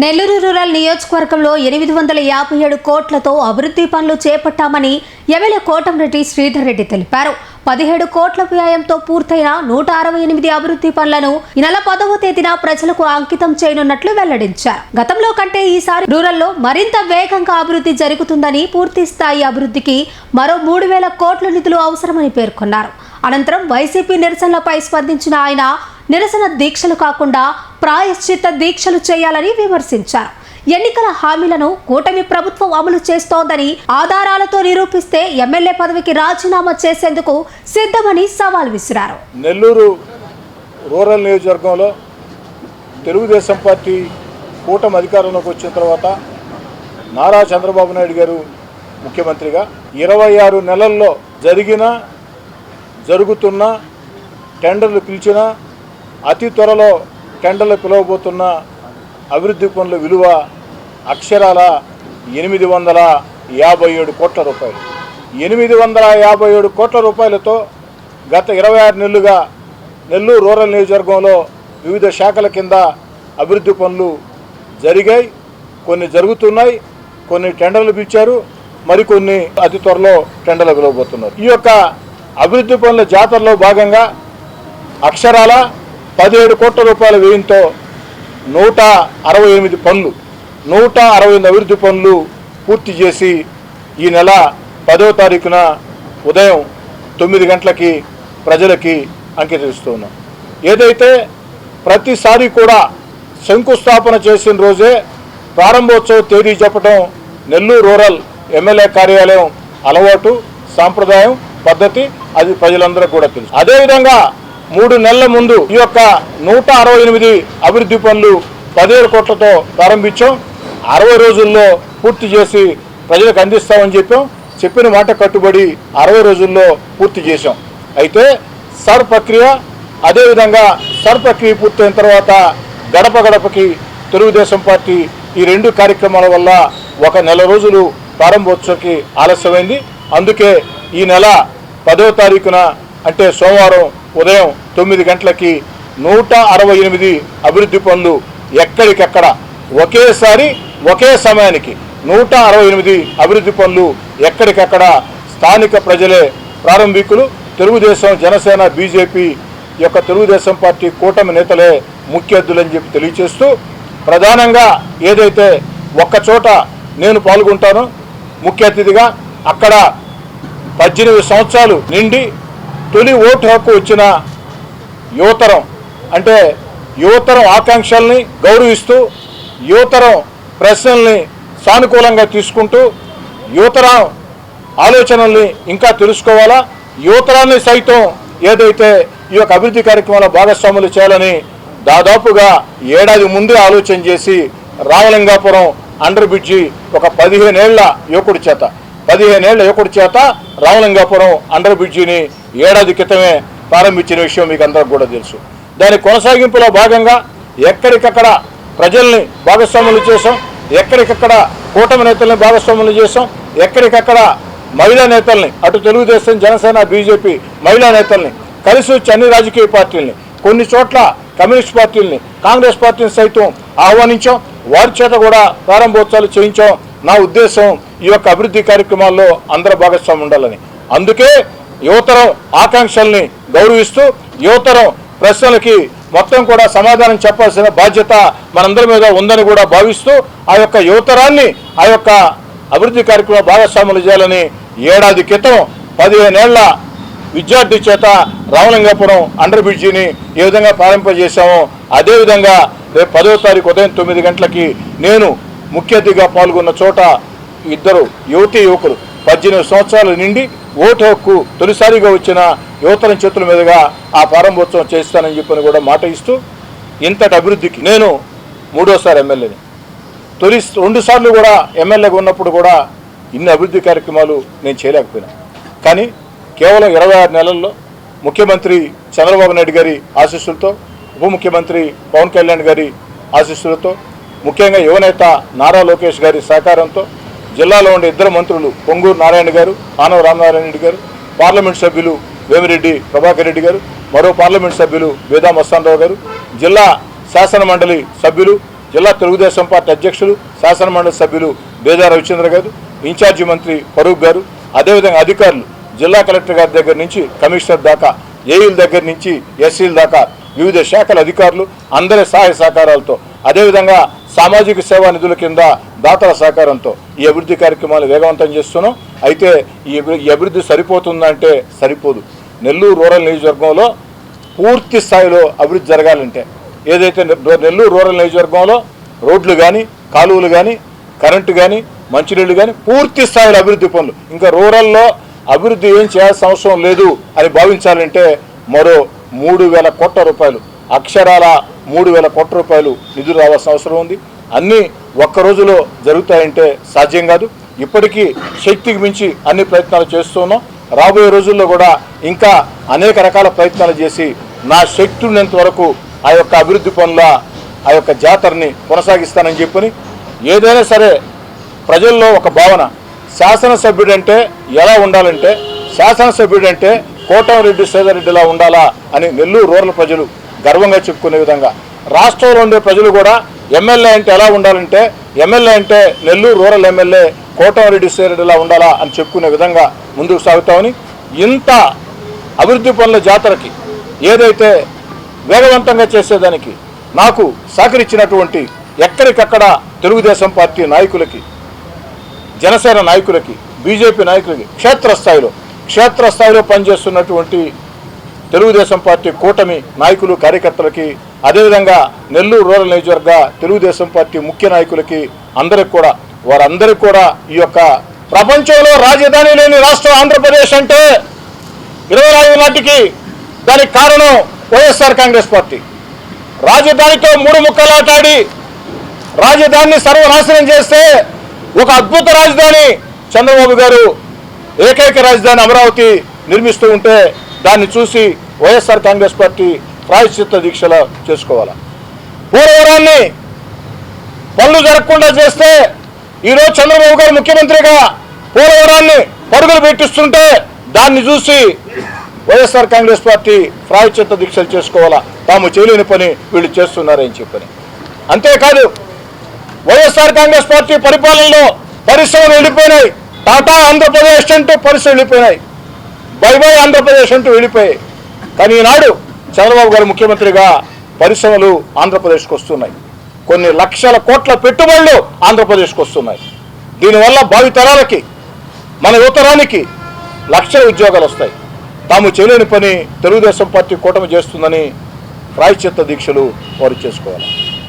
Nellore rural నియోజకవర్గంలో 857 కోట్లతో అభివృద్ధి పనులు చేపట్టామని ఎమ్మెల్యే కోటంరెడ్డి శ్రీధర్ రెడ్డి తెలిపారు. 17 కోట్ల వ్యయంతో పూర్తయిన 168 అభివృద్ధి పనులను ఈ నెల 10వ తేదీన ప్రజలకు అంకితం చేయనున్నట్లు వెల్లడించారు. గతంలో కంటే ఈసారి రూరల్లో మరింత వేగంగా అభివృద్ధి జరుగుతుందని, పూర్తి స్థాయి అభివృద్ధికి మరో 3000 కోట్ల నిధులు అవసరమని పేర్కొన్నారు. అనంతరం వైసీపీ నిరసనలపై స్పందించిన ఆయన నిరసన దీక్షలు కాకుండా ప్రాయశ్చిత్త దీక్షలు చేయాలని విమర్శించారు. ఎన్నికల హామీలను కూటమి ప్రభుత్వం అమలు చేస్తోందని ఆధారాలతో నిరూపిస్తే ఎమ్మెల్యే పదవికి రాజీనామా చేసేందుకు సిద్ధమని సవాల్ విసిరారు. నెల్లూరు రూరల్ నియోజకవర్గంలో తెలుగుదేశం పార్టీ కూటమి అధికారంలోకి వచ్చిన తర్వాత నారా చంద్రబాబు నాయుడు గారు ముఖ్యమంత్రిగా 26 నెలల్లో జరుగుతున్న టెండర్లు పిలిచిన అతి త్వరలో టెండర్లు పిలవబోతున్న అభివృద్ధి పనుల విలువ అక్షరాల 857 కోట్ల రూపాయలు. 857 కోట్ల రూపాయలతో గత 26 నెలలుగా నెల్లూరు రూరల్ నియోజకవర్గంలో వివిధ శాఖల కింద అభివృద్ధి పనులు జరిగాయి. కొన్ని జరుగుతున్నాయి, కొన్ని టెండర్లు పిలిచారు, మరికొన్ని అతి త్వరలో టెండర్లు పిలవబోతున్నారు. ఈ యొక్క అభివృద్ధి పనుల జాతరలో భాగంగా అక్షరాల 17 కోట్ల రూపాయల వ్యయంతో 168 పనులు, 168 అభివృద్ధి పనులు పూర్తి చేసి ఈ నెల 10వ తారీఖున ఉదయం 9 గంటలకి ప్రజలకి అంకితమిస్తున్నాం. ఏదైతే ప్రతిసారి కూడా శంకుస్థాపన చేసిన రోజే ప్రారంభోత్సవ తేదీ చెప్పడం నెల్లూరు రూరల్ ఎమ్మెల్యే కార్యాలయం అలవాటు, సాంప్రదాయం, పద్ధతి. అది ప్రజలందరూ కూడా తెలుసు. అదేవిధంగా 3 నెలల ముందు ఈ యొక్క 168 అభివృద్ధి పనులు 17 కోట్లతో ప్రారంభించాం. 60 రోజుల్లో పూర్తి చేసి ప్రజలకు అందిస్తామని చెప్పిన మాట కట్టుబడి 60 రోజుల్లో పూర్తి చేశాం. అయితే సర్ ప్రక్రియ, అదేవిధంగా సర్ ప్రక్రియ పూర్తయిన తర్వాత గడప గడపకి తెలుగుదేశం పార్టీ ఈ 2 కార్యక్రమాల వల్ల 1 నెల రోజులు ప్రారంభోత్సవకి ఆలస్యమైంది. అందుకే ఈ నెల 10వ తారీఖున అంటే సోమవారం ఉదయం 9 గంటలకి 168 అభివృద్ధి పనులు ఎక్కడికెక్కడ ఒకేసారి ఒకే సమయానికి 168 అభివృద్ధి పనులు ఎక్కడికెక్కడ స్థానిక ప్రజలే ప్రారంభికులు, తెలుగుదేశం, జనసేన, బీజేపీ యొక్క తెలుగుదేశం పార్టీ కూటమి నేతలే ముఖ్య అతిథులని చెప్పి తెలియచేస్తూ, ప్రధానంగా ఏదైతే ఒక్కచోట నేను పాల్గొంటానో ముఖ్య అతిథిగా, అక్కడ 18 సంవత్సరాలు నిండి తొలి ఓటు హక్కు వచ్చిన యువతరం, అంటే యువతరం ఆకాంక్షల్ని గౌరవిస్తూ, యువతరం ప్రశ్నల్ని సానుకూలంగా తీసుకుంటూ, యువతరం ఆలోచనల్ని ఇంకా తెలుసుకోవాలా, యువతరాన్ని సైతం ఏదైతే ఈ యొక్క అభివృద్ధి కార్యక్రమాల భాగస్వాములు చేయాలని దాదాపుగా ఏడాది ముందే ఆలోచన చేసి రామలింగాపురం అండర్ బ్రిడ్జి ఒక 15 ఏళ్ల యువకుడి చేత రామలింగాపురం అండర్ బ్రిడ్జిని ఏడాది క్రితమే ప్రారంభించిన విషయం మీకు అందరికి కూడా తెలుసు. దాని కొనసాగింపులో భాగంగా ఎక్కడికక్కడ ప్రజల్ని భాగస్వాములు చేసాం, ఎక్కడికక్కడ కూటమి నేతల్ని భాగస్వాములు చేసాం, ఎక్కడికక్కడ మహిళా నేతల్ని, అటు తెలుగుదేశం, జనసేన, బీజేపీ మహిళా నేతల్ని కలిసి వచ్చి అన్ని రాజకీయ పార్టీల్ని, కొన్ని చోట్ల కమ్యూనిస్ట్ పార్టీల్ని, కాంగ్రెస్ పార్టీని సైతం ఆహ్వానించాం. వారి చేత కూడా ప్రారంభోత్సవాలు చేయించాం. నా ఉద్దేశం ఈ యొక్క అభివృద్ధి కార్యక్రమాల్లో అందరూ భాగస్వామ్యం ఉండాలని. అందుకే యువతరం ఆకాంక్షల్ని గౌరవిస్తూ, యువతరం ప్రశ్నలకి మొత్తం కూడా సమాధానం చెప్పాల్సిన బాధ్యత మనందరి మీద ఉందని కూడా భావిస్తూ, ఆ యొక్క యువతరాన్ని ఆ యొక్క అభివృద్ధి కార్యక్రమం భాగస్వాములు చేయాలని ఏడాది క్రితం 15 ఏళ్ల విద్యార్థి చేత రామలింగాపురం అండర్ బ్రిడ్జిని ఏ విధంగా ప్రారంభింపజేశామో అదేవిధంగా రేపు 10వ తారీఖు ఉదయం 9 గంటలకి నేను ముఖ్య అతిథిగా పాల్గొన్న చోట ఇద్దరు యువకులు 18 సంవత్సరాలు నిండి ఓటు హక్కు తొలిసారిగా వచ్చిన యువతరం చేతుల మీదుగా ఆ ప్రారంభోత్సవం చేస్తానని చెప్పని కూడా మాట ఇస్తూ, ఇంతటి అభివృద్ధికి నేను 3వసారి ఎమ్మెల్యేని, 2 సార్లు కూడా ఎమ్మెల్యేగా ఉన్నప్పుడు కూడా ఇన్ని అభివృద్ధి కార్యక్రమాలు నేను చేయలేకపోయినా. కానీ కేవలం 26 నెలల్లో ముఖ్యమంత్రి చంద్రబాబు నాయుడు గారి ఆశీస్సులతో, ఉప ముఖ్యమంత్రి పవన్ కళ్యాణ్ గారి ఆశీస్సులతో, ముఖ్యంగా యువనేత నారా లోకేష్ గారి సహకారంతో, జిల్లాలో ఉండే 2 మంత్రులు పొంగూరు నారాయణ గారు, ఆనవ రామనారాయణ రెడ్డి గారు, పార్లమెంట్ సభ్యులు వేమిరెడ్డి ప్రభాకర్ రెడ్డి గారు, మరో పార్లమెంట్ సభ్యులు వేదా మస్తానరావు గారు, జిల్లా శాసన మండలి సభ్యులు జిల్లా తెలుగుదేశం పార్టీ అధ్యక్షులు శాసనమండలి సభ్యులు బేదా రవిచంద్ర గారు, ఇన్ఛార్జి మంత్రి ఫరూక్ గారు, అదేవిధంగా అధికారులు జిల్లా కలెక్టర్ గారి దగ్గర నుంచి కమిషనర్ దాకా, ఏఈల దగ్గర నుంచి ఎస్సీల దాకా వివిధ శాఖల అధికారులు అందరి సహాయ సహకారాలతో, అదేవిధంగా సామాజిక సేవా నిధుల కింద దాతల సహకారంతో ఈ అభివృద్ధి కార్యక్రమాలు వేగవంతం చేస్తున్నాం. అయితే ఈ అభివృద్ధి సరిపోతుందంటే సరిపోదు. నెల్లూరు రూరల్ నియోజకవర్గంలో పూర్తి స్థాయిలో అభివృద్ధి జరగాలంటే ఏదైతే నెల్లూరు రూరల్ నియోజకవర్గంలో రోడ్లు కానీ, కాలువలు కానీ, కరెంటు కానీ, మంచినీళ్ళు కానీ పూర్తి స్థాయిలో అభివృద్ధి పనులు, ఇంకా రూరల్లో అభివృద్ధి ఏం చేయాల్సిన అవసరం లేదు అని భావించాలంటే మరో 3,000 కోట్ల రూపాయలు, అక్షరాల 3,000 కోట్ల రూపాయలు నిధులు రావాల్సిన అవసరం ఉంది. అన్నీ ఒక్క రోజులో జరుగుతాయంటే సాధ్యం కాదు. ఇప్పటికీ శక్తికి మించి అన్ని ప్రయత్నాలు చేస్తున్నాం. రాబోయే రోజుల్లో కూడా ఇంకా అనేక రకాల ప్రయత్నాలు చేసి నా శక్తి ఉన్నంత వరకు ఆ యొక్క అభివృద్ధి పనుల ఆ యొక్క జాతరని కొనసాగిస్తానని చెప్పని, ఏదైనా సరే ప్రజల్లో ఒక భావన, శాసనసభ్యుడంటే ఎలా ఉండాలంటే, శాసనసభ్యుడంటే కోటమిరెడ్డి శ్రీధర్రెడ్డిలా ఉండాలా అని నెల్లూరు రూరల్ ప్రజలు గర్వంగా చెప్పుకునే విధంగా, రాష్ట్రంలో ఉండే ప్రజలు కూడా ఎమ్మెల్యే అంటే ఎలా ఉండాలంటే, ఎమ్మెల్యే అంటే నెల్లూరు రూరల్ ఎమ్మెల్యే కోటమిరెడ్డి శ్రీధర్రెడ్డిలా ఉండాలా అని చెప్పుకునే విధంగా ముందుకు సాగుతామని, ఇంత అభివృద్ధి పనుల జాతరకి ఏదైతే వేగవంతంగా చేసేదానికి నాకు సహకరించినటువంటి ఎక్కడికక్కడ తెలుగుదేశం పార్టీ నాయకులకి, జనసేన నాయకులకి, బీజేపీ నాయకులకి, క్షేత్రస్థాయిలో పనిచేస్తున్నటువంటి తెలుగుదేశం పార్టీ కూటమి నాయకులు, కార్యకర్తలకి, అదేవిధంగా నెల్లూరు రూరల్ నియోజకవర్గ తెలుగుదేశం పార్టీ ముఖ్య నాయకులకి వారందరికీ కూడా ఈ యొక్క ప్రపంచంలో రాజధాని లేని రాష్ట్రం ఆంధ్రప్రదేశ్ అంటే 24 నాటికి దానికి కారణం వైఎస్ఆర్ కాంగ్రెస్ పార్టీ. రాజధానితో 3 ముక్కలాటాడి రాజధానిని సర్వనాశనం చేస్తే ఒక అద్భుత రాజధాని చంద్రబాబు గారు ఏకైక రాజధాని అమరావతి నిర్మిస్తూ ఉంటే దాన్ని చూసి వైఎస్ఆర్ కాంగ్రెస్ పార్టీ ప్రాయశ్చిత్త దీక్షలు చేసుకోవాలి. పోలవరాన్ని పనులు జరగకుండా చేస్తే ఈరోజు చంద్రబాబు గారు ముఖ్యమంత్రిగా పోలవరాన్ని పరుగులు పెట్టిస్తుంటే దాన్ని చూసి వైఎస్ఆర్ కాంగ్రెస్ పార్టీ ప్రాయశ్చిత్త దీక్షలు చేసుకోవాలా. తాము చేయలేని పని వీళ్ళు చేస్తున్నారని చెప్పని. అంతేకాదు, వైఎస్ఆర్ కాంగ్రెస్ పార్టీ పరిపాలనలో పరిశ్రమలు వెళ్ళిపోయినాయి. టాటా ఆంధ్రప్రదేశ్ అంటూ పరిశ్రమలు వెళ్ళిపోయినాయి. బై ఆంధ్రప్రదేశ్ అంటూ వెళ్ళిపోయాయి. కానీ ఈనాడు చంద్రబాబు గారు ముఖ్యమంత్రిగా పరిశ్రమలు ఆంధ్రప్రదేశ్కి వస్తున్నాయి. కొన్ని లక్షల కోట్ల పెట్టుబడులు ఆంధ్రప్రదేశ్కి వస్తున్నాయి. దీనివల్ల భావితరాలకి, మన యువతరానికి లక్షల ఉద్యోగాలు వస్తాయి. తాము చేయలేని పని తెలుగుదేశం పార్టీ కూటమి చేస్తుందని ప్రాయశ్చిత్త దీక్షలు వారు చేసుకోవాలి.